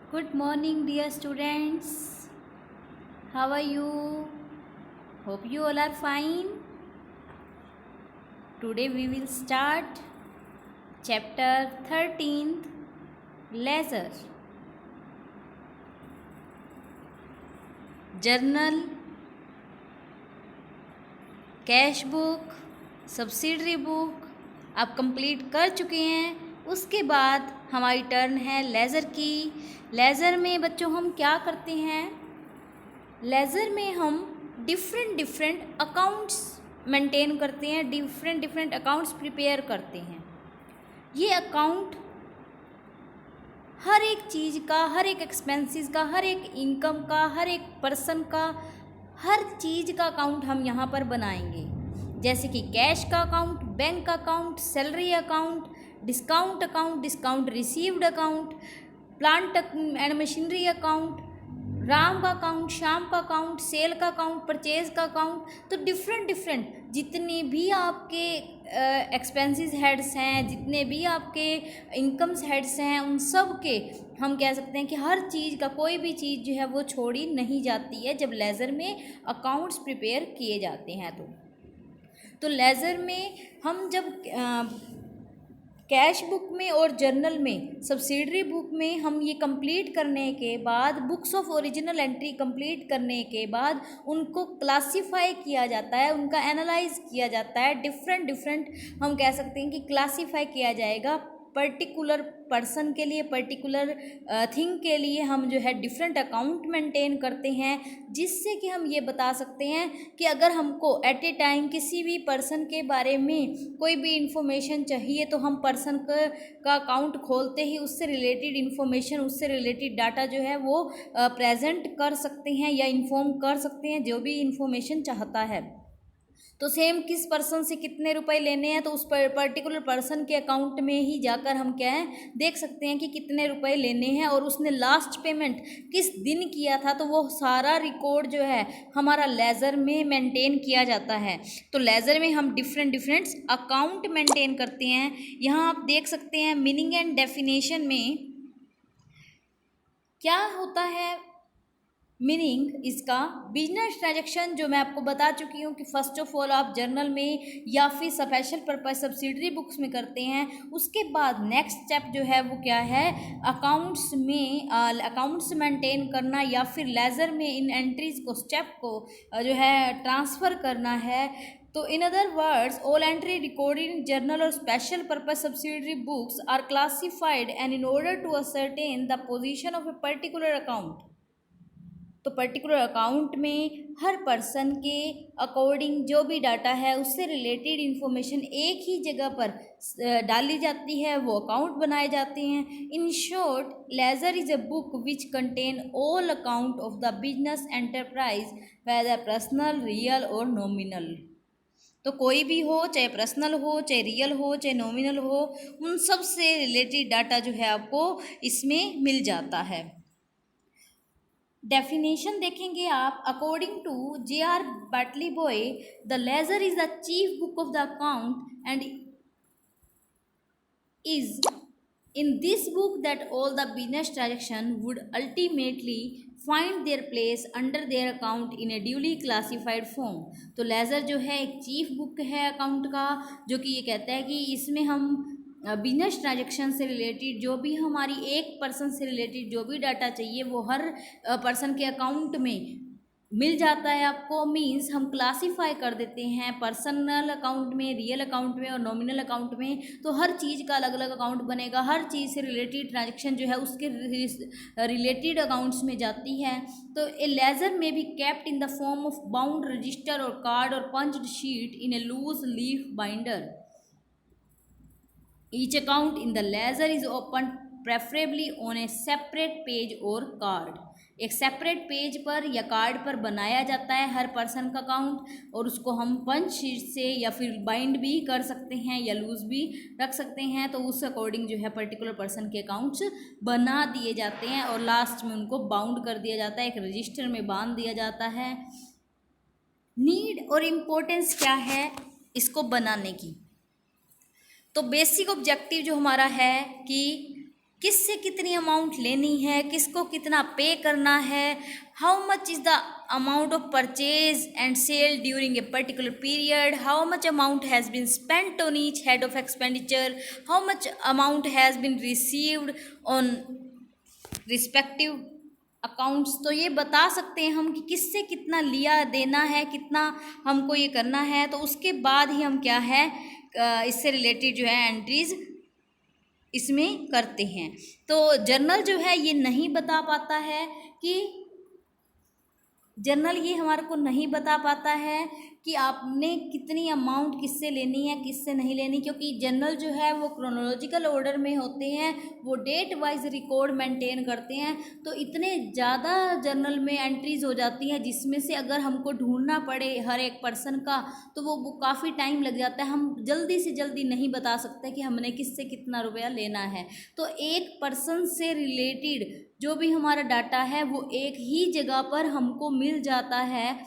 Good morning, dear students. How are you? Hope you all are fine. Today we will start chapter 13th, Leisure. Journal, cash book, subsidiary book आप complete कर चुके हैं। उसके बाद हमारी turn है laser की। लेज़र में बच्चों हम क्या करते हैं? लेज़र में हम डिफरेंट अकाउंट्स मेंटेन करते हैं, डिफरेंट अकाउंट्स प्रिपेयर करते हैं। ये अकाउंट हर एक चीज़ का, हर एक एक्सपेंसेस का, हर एक इनकम का, हर एक पर्सन का, हर चीज़ का अकाउंट हम यहाँ पर बनाएंगे। जैसे कि कैश का account, bank account, salary account, discount received account, plant and machinery account, Ram का अकाउंट, श्याम का अकाउंट, सेल का अकाउंट, परचेज का अकाउंट। तो डिफरेंट जितने भी आपके एक्सपेंसेस हेड्स हैं, जितने भी आपके इनकम्स हेड्स हैं, उन सब के हम कह सकते हैं कि हर चीज़ का कोई भी चीज़ जो है वो छोड़ी नहीं जाती है जब लेज़र में अकाउंट्स प्रिपेयर किए जाते हैं। तो लेज़र में हम जब कैश बुक में और जर्नल में, सब्सिडरी बुक में हम ये कंप्लीट करने के बाद, books of original entry complete करने के बाद उनको क्लासिफाई किया जाता है, उनका एनालाइज किया जाता है। डिफरेंट हम कह सकते हैं कि क्लासिफाई किया जाएगा। पर्टिकुलर पर्सन के लिए, पर्टिकुलर थिंग के लिए हम जो है डिफरेंट अकाउंट मेंटेन करते हैं, जिससे कि हम ये बता सकते हैं कि अगर हमको एट ए टाइम किसी भी पर्सन के बारे में कोई भी इंफॉर्मेशन चाहिए तो हम पर्सन का अकाउंट खोलते ही उससे रिलेटेड इंफॉर्मेशन, उससे रिलेटेड डाटा जो है वो प्रेजेंट कर सकते हैं या इन्फॉर्म कर सकते हैं जो भी इंफॉर्मेशन चाहता है। तो सेम किस पर्सन से कितने रुपए लेने हैं तो उस पर्टिकुलर पर्सन के अकाउंट में ही जाकर हम क्या है देख सकते हैं कि कितने रुपए लेने हैं और उसने लास्ट पेमेंट किस दिन किया था। तो वो सारा रिकॉर्ड जो है हमारा लेज़र में मेंटेन किया जाता है। तो लेज़र में हम डिफरेंट अकाउंट मेंटेन करते हैं। यहाँ आप देख सकते हैं मीनिंग एंड डेफिनेशन में क्या होता है। मीनिंग इसका बिजनेस ट्रांजैक्शन जो मैं आपको बता चुकी हूँ कि फर्स्ट ऑफ ऑल आप जर्नल में या फिर स्पेशल पर्पस सब्सिडरी बुक्स में करते हैं। उसके बाद नेक्स्ट स्टेप जो है वो क्या है, अकाउंट्स में अकाउंट्स मेंटेन करना या फिर लेज़र में इन एंट्रीज को, स्टेप को जो है ट्रांसफ़र करना है। तो in other words, all entry recorded in journal और special purpose subsidiary books are classified and in order to ascertain the position of a particular account. तो पर्टिकुलर अकाउंट में हर पर्सन के अकॉर्डिंग जो भी डाटा है उससे रिलेटेड इंफॉर्मेशन एक ही जगह पर डाली जाती है, वो अकाउंट बनाए जाते हैं। In short, ledger is a book which contain all account of the business enterprise, whether personal, real और नॉमिनल। तो कोई भी हो, चाहे पर्सनल हो, चाहे रियल हो, चाहे नॉमिनल हो, उन सब से रिलेटेड डाटा जो है आपको इसमें मिल जाता है। डेफिनेशन देखेंगे आप, according to J.R. Batley-Boy, the ledger is the chief book of the account and is in this book that all the business transaction would ultimately find their place under their account in a duly classified form। तो laser जो है एक chief book है account का, जो कि ये कहता है कि इसमें हम बिजनेस ट्रांजेक्शन से रिलेटेड जो भी हमारी एक पर्सन से रिलेटेड जो भी डाटा चाहिए वो हर पर्सन के अकाउंट में मिल जाता है आपको। मीन्स हम क्लासीफाई कर देते हैं पर्सनल अकाउंट में, रियल अकाउंट में और नॉमिनल अकाउंट में। तो हर चीज़ का अलग अलग अकाउंट बनेगा, हर चीज़ से रिलेटेड ट्रांजेक्शन जो है उसके रिलेटेड अकाउंट्स में जाती है। तो ए लेज़र में भी kept in the form of bound register और कार्ड और punched sheet in a loose leaf binder. Each account in the ledger is opened preferably on a separate page or card। एक separate page पर या card पर बनाया जाता है हर person का अकाउंट, और उसको हम पंच शीट से या फिर बाइंड भी कर सकते हैं या लूज भी रख सकते हैं। तो उस अकॉर्डिंग जो है पर्टिकुलर पर्सन के अकाउंट्स बना दिए जाते हैं और लास्ट में उनको बाउंड कर दिया जाता है, एक रजिस्टर में बांध दिया जाता है। नीड और इम्पोर्टेंस क्या है इसको बनाने की? तो बेसिक ऑब्जेक्टिव जो हमारा है कि किससे कितनी अमाउंट लेनी है, किसको कितना पे करना है, how much is the amount of purchase and sale during a particular period, how much amount has been spent on each head of expenditure, how much amount has been received on respective accounts. तो ये बता सकते हैं हम कि किससे कितना लिया देना है, कितना हमको ये करना है, तो उसके बाद ही हम क्या है इससे रिलेटेड जो है एंट्रीज इसमें करते हैं। तो जर्नल जो है ये नहीं बता पाता है कि जर्नल ये हमारे को नहीं बता पाता है कि आपने कितनी अमाउंट किससे लेनी है, किससे नहीं लेनी, क्योंकि जर्नल जो है वो क्रोनोलॉजिकल ऑर्डर में होते हैं, वो डेट वाइज रिकॉर्ड मेंटेन करते हैं। तो इतने ज़्यादा जर्नल में एंट्रीज हो जाती हैं जिसमें से अगर हमको ढूंढना पड़े हर एक पर्सन का तो वो काफ़ी टाइम लग जाता है। हम जल्दी से जल्दी नहीं बता सकते कि हमने किससे कितना रुपया लेना है। तो एक पर्सन से रिलेटेड जो भी हमारा डाटा है वो एक ही जगह पर हमको मिल जाता है,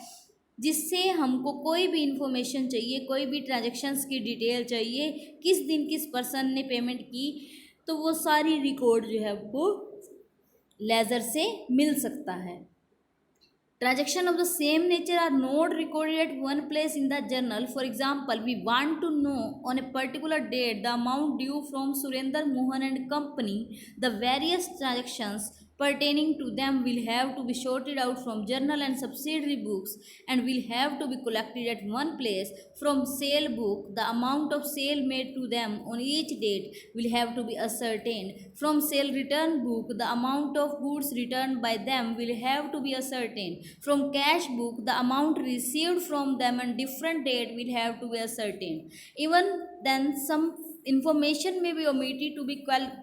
जिससे हमको कोई भी इंफॉर्मेशन चाहिए, कोई भी ट्रांजैक्शंस की डिटेल चाहिए, किस दिन किस पर्सन ने पेमेंट की, तो वो सारी रिकॉर्ड जो है वो लेजर से मिल सकता है। Transaction of the same nature are not recorded at one place in the journal. For example, we want to know on a particular date the amount due from Surendra Mohan and Company. The various transactions pertaining to them will have to be sorted out from journal and subsidiary books and will have to be collected at one place. From sale book, the amount of sale made to them on each date will have to be ascertained. From sale return book, the amount of goods returned by them will have to be ascertained. From cash book, the amount received from them on different date will have to be ascertained. Even then, some information may be omitted to be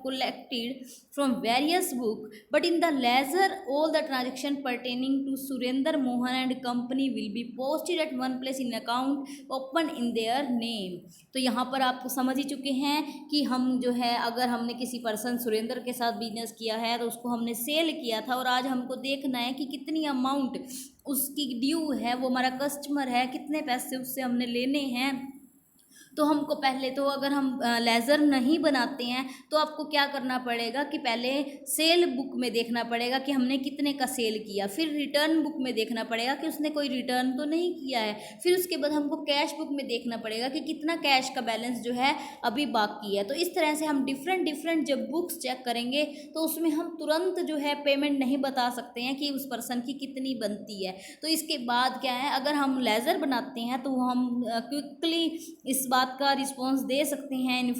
collected from various books, but in the ledger, all the transactions pertaining to Surendra Mohan and Company will be posted at one place in account open in their name. तो यहाँ पर आप समझ ही चुके हैं कि हम जो है अगर हमने किसी पर्सन सुरेंद्र के साथ बिजनेस किया है तो उसको हमने सेल किया था और आज हमको देखना है कि कितनी अमाउंट उसकी ड्यू है, वो हमारा कस्टमर है, कितने पैसे उससे हमने लेने हैं। तो हमको पहले तो अगर हम लेज़र नहीं बनाते हैं तो आपको क्या करना पड़ेगा कि पहले सेल बुक में देखना पड़ेगा कि हमने कितने का सेल किया, फिर रिटर्न बुक में देखना पड़ेगा कि उसने कोई रिटर्न तो नहीं किया है, फिर उसके बाद हमको कैश बुक में देखना पड़ेगा कि कितना कैश का बैलेंस जो है अभी बाकी है। तो इस तरह से हम डिफरेंट जब बुक्स चेक करेंगे तो उसमें हम तुरंत जो है पेमेंट नहीं बता सकते हैं कि उस पर्सन की कितनी बनती है। तो इसके बाद क्या है, अगर हम लेज़र बनाते हैं तो हम क्विकली इस बात का रिस्पॉन्स दे सकते हैं,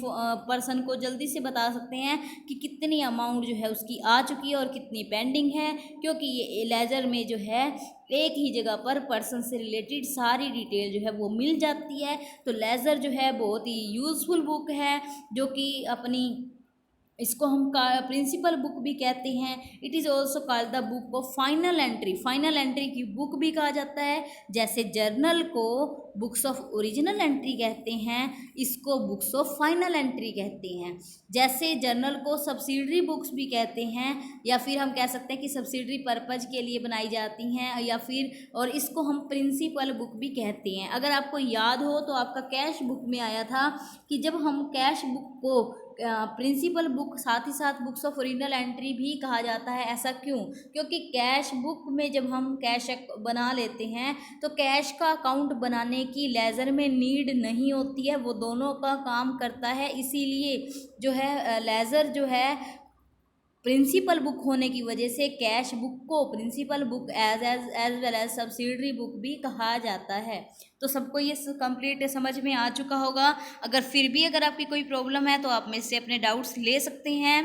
पर्सन को जल्दी से बता सकते हैं कि कितनी अमाउंट जो है उसकी आ चुकी है और कितनी पेंडिंग है, क्योंकि ये लेजर में जो है एक ही जगह पर पर्सन से रिलेटेड सारी डिटेल जो है वो मिल जाती है। तो लेजर जो है बहुत ही यूज़फुल बुक है, जो कि अपनी इसको हम प्रिंसिपल बुक भी कहते हैं। It is also called the book of final entry, final entry की बुक भी कहा जाता है। जैसे जर्नल को बुक्स ऑफ ओरिजिनल एंट्री कहते हैं, इसको बुक्स ऑफ फाइनल एंट्री कहते हैं। जैसे जर्नल को सब्सिडरी बुक्स भी कहते हैं, या फिर हम कह सकते हैं कि सब्सिडरी पर्पज के लिए बनाई जाती हैं, या फिर और इसको हम प्रिंसिपल बुक भी कहते हैं। अगर आपको याद हो तो आपका कैश बुक में आया था कि जब हम कैश बुक को प्रिंसिपल बुक साथ ही साथ बुक्स ऑफ ओरिजिनल एंट्री भी कहा जाता है। ऐसा क्यों? क्योंकि कैश बुक में जब हम कैश बना लेते हैं तो कैश का अकाउंट बनाने की लेज़र में नीड नहीं होती है, वो दोनों का काम करता है। इसीलिए जो है लेज़र जो है प्रिंसिपल बुक होने की वजह से कैश बुक को principal book as well as subsidiary book भी कहा जाता है। तो सबको ये कंप्लीट समझ में आ चुका होगा। अगर फिर भी अगर आपकी कोई प्रॉब्लम है तो आप में से अपने डाउट्स ले सकते हैं।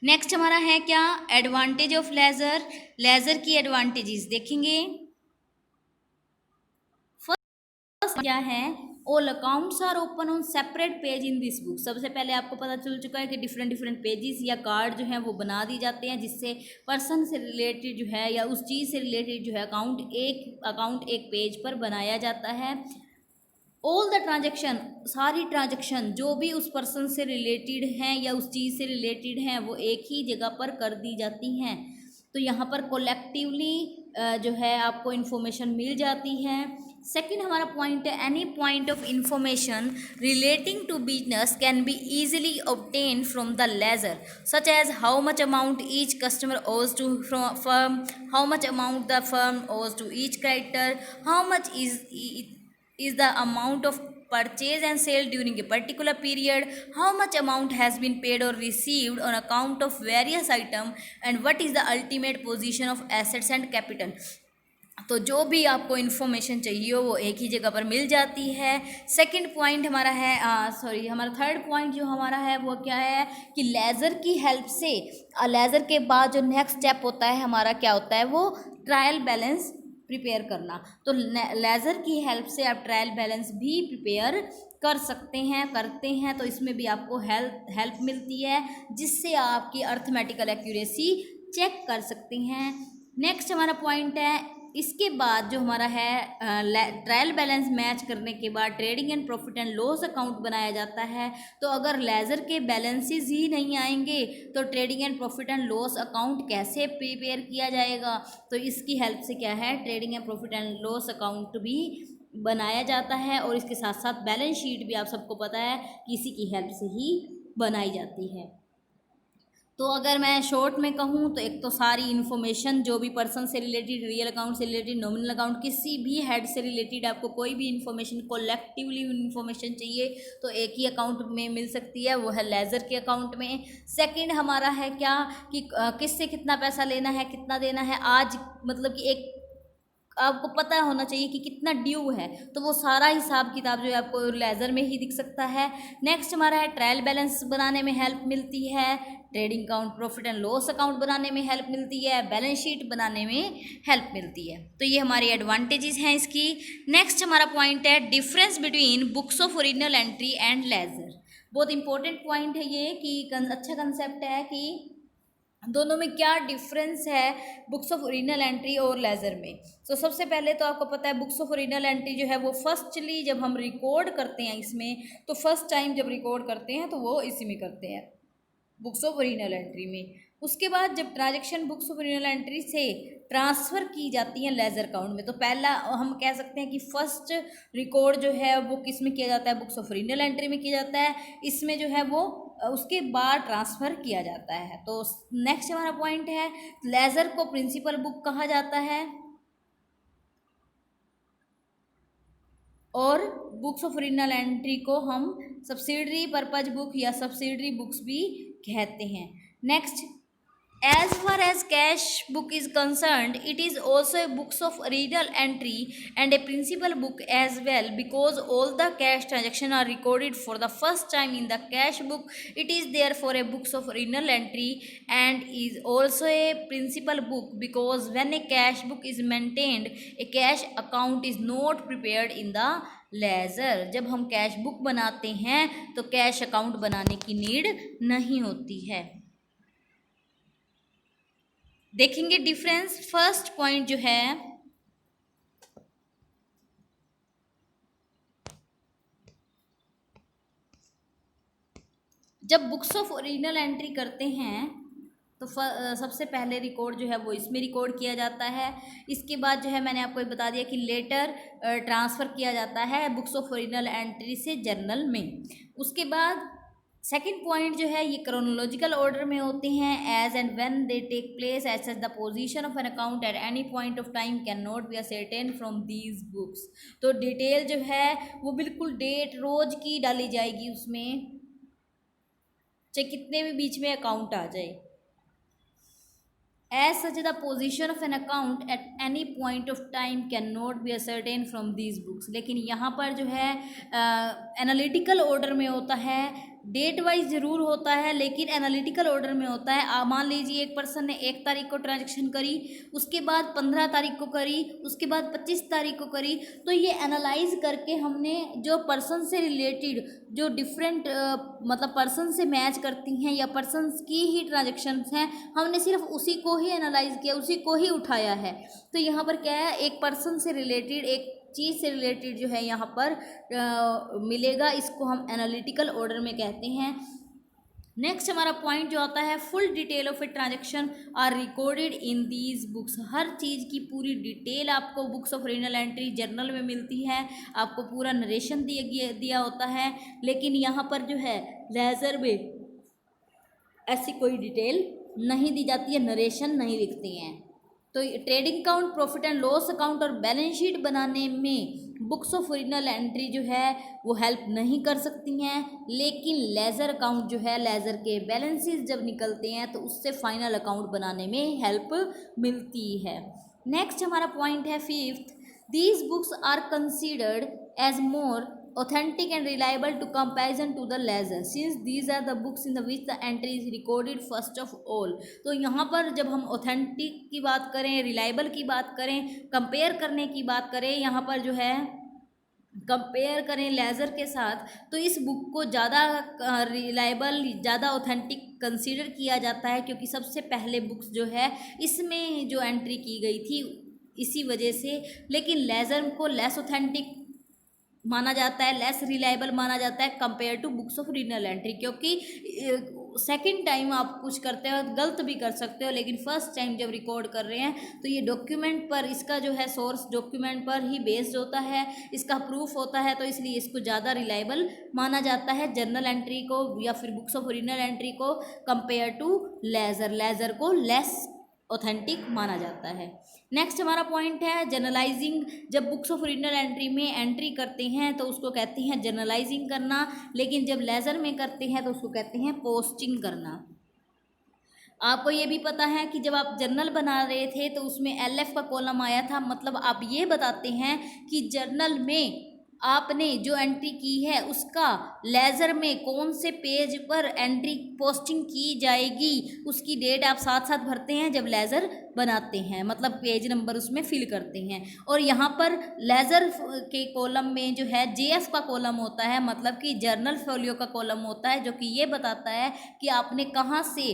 नेक्स्ट हमारा है क्या, एडवांटेज ऑफ लेज़र। लेज़र की एडवांटेजेस देखेंगे। फर्स्ट क्या है, all accounts are open on separate page in this book. सबसे पहले आपको पता चल चुका है कि डिफरेंट पेजेस या कार्ड जो हैं वो बना दी जाते हैं, जिससे पर्सन से रिलेटेड जो है या उस चीज़ से रिलेटेड जो है अकाउंट एक पेज पर बनाया जाता है। ऑल द ट्रांजेक्शन, सारी ट्रांजेक्शन जो भी उस पर्सन से रिलेटेड हैं या उस चीज़ से रिलेटेड हैं वो एक ही जगह पर कर दी जाती हैं। तो यहाँ पर कोलेक्टिवली जो है आपको इन्फॉर्मेशन मिल जाती है। सेकंड हमारा पॉइंट है, any point of information relating to business can be easily obtained from the ledger, such as how much amount each customer owes to firm, how much amount the firm owes to each creditor, how much is the amount of purchase and sale during a particular period, how much amount has been paid or received on account of various item, and what is the ultimate position of assets and capital। तो जो भी आपको information चाहिए हो वो एक ही जगह पर मिल जाती है। सेकंड पॉइंट हमारा है, हमारा थर्ड पॉइंट जो हमारा है वो क्या है कि लेज़र की हेल्प से, लेज़र के बाद जो नेक्स्ट स्टेप होता है हमारा क्या होता है, वो ट्रायल बैलेंस प्रिपेयर करना। तो लेज़र की हेल्प से आप ट्रायल बैलेंस भी प्रिपेयर कर सकते हैं, करते हैं, तो इसमें भी आपको हेल्प मिलती है, जिससे आपकी अर्थमेटिकल एक्यूरेसी चेक कर सकते हैं। नेक्स्ट हमारा पॉइंट है, इसके बाद जो हमारा है ट्रायल बैलेंस मैच करने के बाद trading and profit and loss account बनाया जाता है। तो अगर लेज़र के बैलेंसेस ही नहीं आएंगे तो trading and profit and loss account कैसे प्रिपेयर किया जाएगा। तो इसकी हेल्प से क्या है, trading and profit and loss account भी बनाया जाता है, और इसके साथ साथ बैलेंस शीट भी आप सबको पता है कि इसी की हेल्प से ही बनाई जाती है। तो अगर मैं शॉर्ट में कहूँ तो एक तो सारी इन्फॉर्मेशन जो भी पर्सन से रिलेटेड, रियल अकाउंट से रिलेटेड, नॉमिनल अकाउंट, किसी भी हेड से रिलेटेड आपको कोई भी इन्फॉर्मेशन, कलेक्टिवली इन्फॉर्मेशन चाहिए तो एक ही अकाउंट में मिल सकती है, वो है लेज़र के अकाउंट में। सेकंड हमारा है क्या कि किससे कितना पैसा लेना है, कितना देना है, आज मतलब कि एक आपको पता होना चाहिए कि कितना ड्यू है, तो वो सारा हिसाब किताब जो है आपको लेज़र में ही दिख सकता है। नेक्स्ट हमारा है ट्रायल बैलेंस बनाने में हेल्प मिलती है, trading account, profit and loss account बनाने में हेल्प मिलती है, बैलेंस शीट बनाने में हेल्प मिलती है। तो ये हमारी एडवांटेजेस हैं इसकी। नेक्स्ट हमारा पॉइंट है difference between books of original entry and laser. बहुत इंपॉर्टेंट पॉइंट है ये कि अच्छा कंसेप्ट है कि दोनों में क्या डिफरेंस है बुक्स ऑफ ओरिजिनल एंट्री और लेज़र में। तो सबसे पहले तो आपको पता है बुक्स ऑफ ओरिजिनल एंट्री जो है वो फर्स्टली जब हम रिकॉर्ड करते हैं इसमें, तो फर्स्ट टाइम जब रिकॉर्ड करते हैं तो वो इसी में करते हैं, बुक्स ऑफ ओरिजिनल एंट्री में। उसके बाद जब transaction books of original entry से ट्रांसफ़र की जाती है लेज़र अकाउंट में, तो पहला हम कह सकते हैं कि फर्स्ट रिकॉर्ड जो है वो किस में किया जाता है, बुक्स ऑफ ओरिजिनल एंट्री में किया जाता है, इसमें जो है वो उसके बाद ट्रांसफ़र किया जाता है। तो नेक्स्ट हमारा पॉइंट है लेज़र को प्रिंसिपल बुक कहा जाता है और बुक्स ऑफ ओरिजिनल एंट्री को हम सब्सिडरी पर्पज बुक या सब्सिडरी बुक्स भी कहते हैं। Next, as far as cash book is concerned, it is also a books of original entry and a principal book as well, because all the cash transactions are recorded for the first time in the cash book. It is therefore a books of original entry and is also a principal book, because when a cash book is maintained, a cash account is not prepared in the laser. जब हम cash book बनाते हैं तो cash account बनाने की need नहीं होती है। देखेंगे डिफरेंस। फर्स्ट पॉइंट जो है जब बुक्स ऑफ ओरिजिनल एंट्री करते हैं तो सबसे पहले रिकॉर्ड जो है वो इसमें रिकॉर्ड किया जाता है। इसके बाद जो है मैंने आपको ये बता दिया कि लेटर ट्रांसफ़र किया जाता है बुक्स ऑफ ओरिजिनल एंट्री से जर्नल में। उसके बाद सेकंड पॉइंट जो है ये क्रोनोलॉजिकल ऑर्डर में होते हैं, as and when they take place as such the position of an account at any point of time can not be ascertain from these books. तो डिटेल जो है वो बिल्कुल डेट रोज की डाली जाएगी उसमें, चाहे कितने भी बीच में अकाउंट आ जाए। As such, the position of an account at any point of time cannot be ascertained from these books। लेकिन यहाँ पर जो है एनालिटिकल ऑर्डर में होता है, डेट वाइज ज़रूर होता है लेकिन एनालिटिकल ऑर्डर में होता है। मान लीजिए एक पर्सन ने 1 तारीख को ट्रांजैक्शन करी, उसके बाद 15 तारीख को करी, उसके बाद 25 तारीख को करी, तो ये एनालाइज करके हमने जो पर्सन से रिलेटेड जो डिफरेंट मतलब पर्सन से मैच करती हैं या पर्सनस की ही ट्रांजैक्शंस हैं, हमने सिर्फ उसी को ही एनालाइज किया, उसी को ही उठाया है। तो यहाँ पर क्या है, एक पर्सन से रिलेटेड, एक चीज़ से रिलेटेड जो है यहाँ पर मिलेगा, इसको हम एनालिटिकल ऑर्डर में कहते हैं। नेक्स्ट हमारा पॉइंट जो आता है, full detail of a transaction are recorded in these books. हर चीज़ की पूरी डिटेल आपको books of original entry journal में मिलती है, आपको पूरा नरेशन दिया होता है। लेकिन यहाँ पर जो है लेजर में ऐसी कोई डिटेल नहीं दी जाती है, नरेशन नहीं लिखते हैं। तो trading account, profit and loss account और बैलेंस शीट बनाने में बुक्स ऑफ ओरिजिनल एंट्री जो है वो हेल्प नहीं कर सकती हैं। लेकिन लेजर अकाउंट जो है, लेजर के बैलेंसेस जब निकलते हैं तो उससे फाइनल अकाउंट बनाने में हेल्प मिलती है। नेक्स्ट हमारा पॉइंट है fifth, these books are considered as more authentic and reliable to comparison to the ledger since these are the books in the which the entry is recorded first of all। तो यहाँ पर जब हम authentic की बात करें, reliable की बात करें, कंपेयर करने की बात करें, यहाँ पर जो है कंपेयर करें लेजर के साथ, तो इस बुक को ज़्यादा रिलायबल, ज़्यादा ऑथेंटिक कंसीडर किया जाता है, क्योंकि सबसे पहले बुक्स जो है इसमें जो एंट्री की गई थी इसी वजह से। लेकिन लेजर को लेस ऑथेंटिक माना जाता है, लेस रिलायबल माना जाता है compare to books of original entry, क्योंकि सेकंड टाइम आप कुछ करते हो गलत भी कर सकते हो, लेकिन फर्स्ट टाइम जब रिकॉर्ड कर रहे हैं तो ये डॉक्यूमेंट पर, इसका जो है सोर्स डॉक्यूमेंट पर ही बेस्ड होता है, इसका प्रूफ होता है, तो इसलिए इसको ज़्यादा रिलायबल माना जाता है जर्नल एंट्री को या फिर बुक्स ऑफ ओरिजिनल एंट्री को कंपेयर टू लेजर। लेजर को लेस ऑथेंटिक माना जाता है। नेक्स्ट हमारा पॉइंट है जर्नलाइजिंग। जब बुक्स ऑफ ओरिजिनल एंट्री में एंट्री करते हैं तो उसको कहते हैं जर्नलाइजिंग करना, लेकिन जब लेजर में करते हैं तो उसको कहते हैं पोस्टिंग करना। आपको ये भी पता है कि जब आप जर्नल बना रहे थे तो उसमें LF का कॉलम आया था, मतलब आप ये बताते हैं कि जर्नल में आपने जो एंट्री की है उसका लेजर में कौन से पेज पर एंट्री पोस्टिंग की जाएगी, उसकी डेट आप साथ साथ भरते हैं जब लेजर बनाते हैं, मतलब पेज नंबर उसमें फिल करते हैं। और यहाँ पर लेजर के कॉलम में जो है JF का कॉलम होता है, मतलब कि जर्नल फोलियो का कॉलम होता है, जो कि ये बताता है कि आपने कहाँ से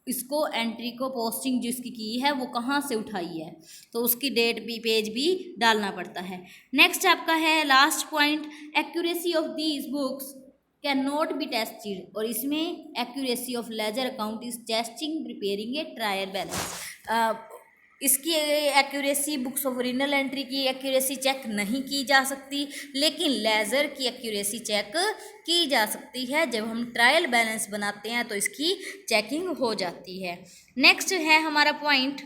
इसको एंट्री को पोस्टिंग जिसकी की है वो कहाँ से उठाई है, तो उसकी डेट भी, पेज भी डालना पड़ता है। नेक्स्ट आपका है last point, accuracy of these books can not be tested. और इसमें accuracy of ledger account is testing preparing a trial balance. इसकी accuracy, books of original entry की एक्यूरेसी चेक नहीं की जा सकती, लेकिन लेजर की एक्यूरेसी चेक की जा सकती है। जब हम ट्रायल बैलेंस बनाते हैं तो इसकी चेकिंग हो जाती है। नेक्स्ट है हमारा point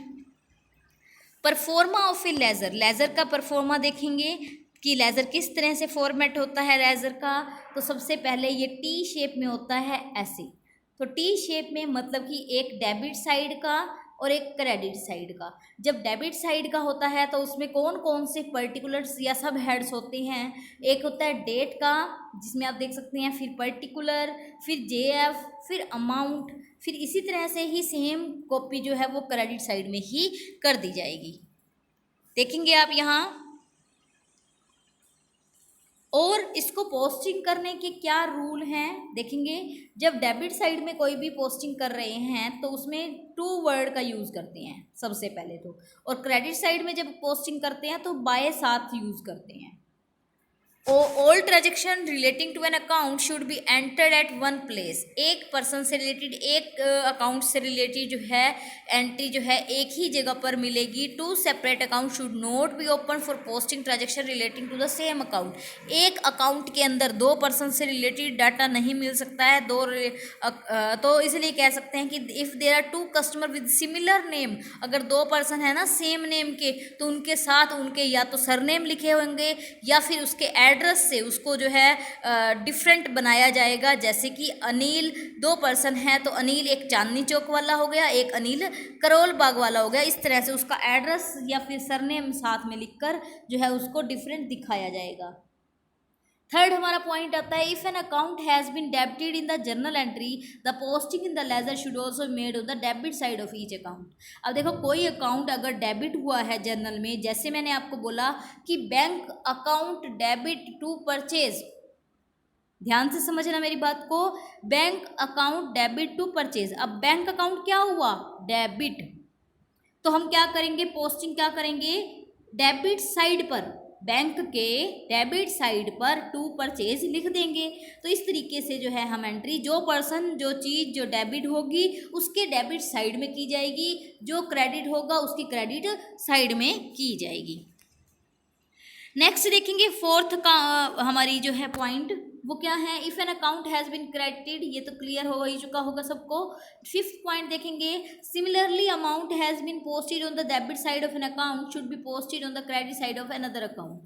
proforma of a ledger. Ledger का परफॉर्मा देखेंगे कि लेजर किस तरह से फॉर्मेट होता है लेजर का। तो सबसे पहले ये T शेप में होता है ऐसे। तो T शेप में मतलब कि एक डेबिट साइड का और एक क्रेडिट साइड का। जब डेबिट साइड का होता है तो उसमें कौन कौन से पर्टिकुलर्स या सब हेड्स होते हैं, एक होता है डेट का जिसमें आप देख सकते हैं, फिर पर्टिकुलर, फिर JF, फिर अमाउंट, फिर इसी तरह से ही सेम कॉपी जो है वो क्रेडिट साइड में ही कर दी जाएगी। देखेंगे आप यहाँ। और इसको पोस्टिंग करने के क्या रूल हैं देखेंगे। जब डेबिट साइड में कोई भी पोस्टिंग कर रहे हैं तो उसमें 2 वर्ड का यूज़ करते हैं सबसे पहले तो, और क्रेडिट साइड में जब पोस्टिंग करते हैं तो बाय साथ यूज़ करते हैं। All transaction relating to an account should be entered at one place. एक पर्सन से रिलेटेड, एक अकाउंट से रिलेटेड जो है एंट्री जो है एक ही जगह पर मिलेगी। 2 separate account should not be open for posting transaction relating to the same account. एक अकाउंट के अंदर 2 पर्सन से रिलेटेड डाटा नहीं मिल सकता है। तो इसलिए कह सकते हैं कि if there are 2 customer with similar name, अगर 2 पर्सन है ना सेम नेम के, तो उनके साथ उनके या तो सरनेम लिखे होंगे या फिर उसके एड्रेस से उसको जो है डिफरेंट बनाया जाएगा। जैसे कि अनिल 2 पर्सन हैं तो अनिल एक चांदनी चौक वाला हो गया, एक अनिल करोल बाग वाला हो गया। इस तरह से उसका एड्रेस या फिर सरनेम साथ में लिखकर जो है उसको डिफरेंट दिखाया जाएगा। थर्ड हमारा पॉइंट आता है if an account has been debited in the journal entry the posting in the ledger should also made of the debit side of each account. अब देखो कोई अकाउंट अगर डेबिट हुआ है जर्नल में, जैसे मैंने आपको बोला कि bank account debit to purchase, ध्यान से समझना मेरी बात को, bank account debit to purchase. अब बैंक अकाउंट क्या हुआ, डेबिट, तो हम क्या करेंगे, पोस्टिंग क्या करेंगे, डेबिट साइड पर। बैंक के डेबिट साइड पर टू परचेज लिख देंगे। तो इस तरीके से जो है हम एंट्री, जो पर्सन जो चीज़ जो डेबिट होगी उसके डेबिट साइड में की जाएगी, जो क्रेडिट होगा उसकी क्रेडिट साइड में की जाएगी। नेक्स्ट देखेंगे फोर्थ का हमारी जो है पॉइंट वो क्या है, if an account has been credited, ये तो क्लियर हो ही चुका होगा सबको। फिफ्थ पॉइंट देखेंगे, similarly amount has been posted on the debit side of an account should be posted on the credit side of another account.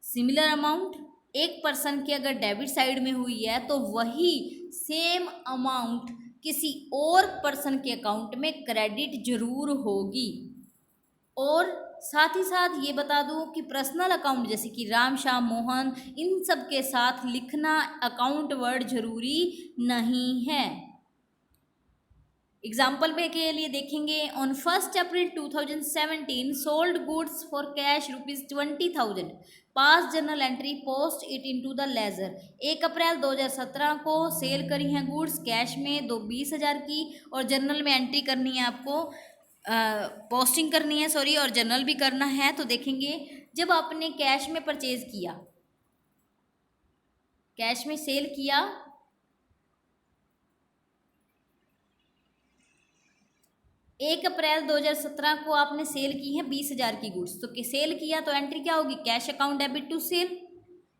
Similar amount एक person की अगर डेबिट साइड में हुई है तो वही सेम अमाउंट किसी और पर्सन के अकाउंट में क्रेडिट जरूर होगी। और साथ ही साथ ये बता दूं कि पर्सनल अकाउंट जैसे कि राम, श्याम, मोहन, इन सब के साथ लिखना अकाउंट वर्ड जरूरी नहीं है। एग्जाम्पल पे के लिए देखेंगे, on 1 April 2017 sold goods for cash ₹20,000, pass journal entry post it into the ledger. 1 अप्रैल 2017 को सेल करी हैं गुड्स कैश में 20,000 की, और जर्नल में एंट्री करनी है आपको, पोस्टिंग करनी है सॉरी, और जर्नल भी करना है। तो देखेंगे जब आपने कैश में परचेज किया, कैश में सेल किया, एक अप्रैल 2017 को आपने सेल की है 20,000 की गुड्स, तो सेल किया तो एंट्री क्या होगी, cash account debit to sale.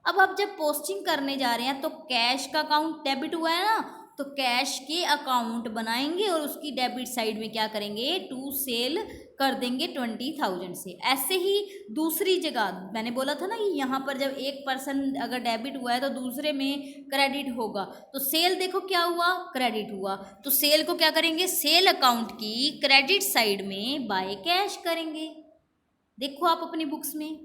अब आप जब पोस्टिंग करने जा रहे हैं तो कैश का अकाउंट डेबिट हुआ है ना, तो कैश के अकाउंट बनाएंगे और उसकी डेबिट साइड में क्या करेंगे, टू सेल कर देंगे 20,000 से। ऐसे ही दूसरी जगह मैंने बोला था ना कि यहाँ पर जब एक पर्सन अगर डेबिट हुआ है तो दूसरे में क्रेडिट होगा, तो सेल देखो क्या हुआ, क्रेडिट हुआ, तो सेल को क्या करेंगे, सेल अकाउंट की क्रेडिट साइड में बाय कैश करेंगे। देखो आप अपनी बुक्स में,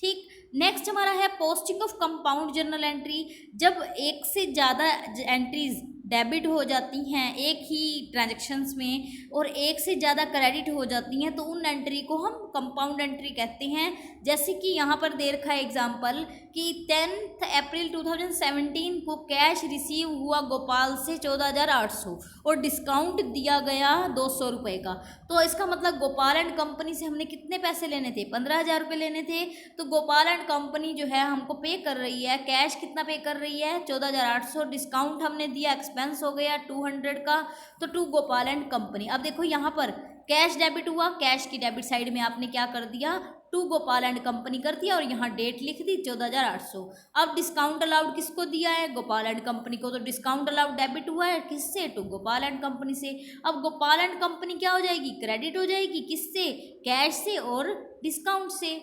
ठीक। नेक्स्ट हमारा है posting of compound journal entry. जब एक से ज़्यादा एंट्रीज डेबिट हो जाती हैं एक ही ट्रांजेक्शन्स में और एक से ज़्यादा क्रेडिट हो जाती हैं तो उन एंट्री को हम कंपाउंड एंट्री कहते हैं। जैसे कि यहाँ पर दे रखा है एग्जांपल कि 10 अप्रैल 2017 को कैश रिसीव हुआ गोपाल से 14,800 और डिस्काउंट दिया गया 200 रुपये का। तो इसका मतलब गोपाल एंड कंपनी से हमने कितने पैसे लेने थे, 15,000 रुपये लेने थे। तो गोपाल एंड कंपनी जो है हमको पे कर रही है, कैश कितना पे कर रही है, 14,800, डिस्काउंट हमने दिया, एक्सपेंस हो गया 200 का, तो टू गोपाल एंड कंपनी। अब देखो यहाँ पर कैश डेबिट हुआ, कैश की डेबिट साइड में आपने क्या कर दिया, टू गोपाल एंड कंपनी कर दिया और यहाँ डेट लिख दी 14,800। अब डिस्काउंट अलाउड किसको दिया है, गोपाल एंड कंपनी को, तो डिस्काउंट अलाउड डेबिट हुआ है किससे, टू गोपाल एंड कंपनी से। अब गोपाल एंड कंपनी क्या हो जाएगी, क्रेडिट हो जाएगी किससे, कैश से और डिस्काउंट से।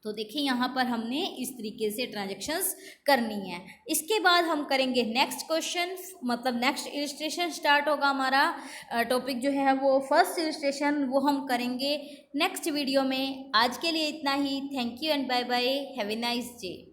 तो देखिए यहाँ पर हमने इस तरीके से ट्रांजैक्शंस करनी है। इसके बाद हम करेंगे नेक्स्ट क्वेश्चन, मतलब नेक्स्ट इलस्ट्रेशन स्टार्ट होगा हमारा। टॉपिक जो है वो फर्स्ट इलस्ट्रेशन, वो हम करेंगे नेक्स्ट वीडियो में। आज के लिए इतना ही। Thank you and bye bye, have a nice day.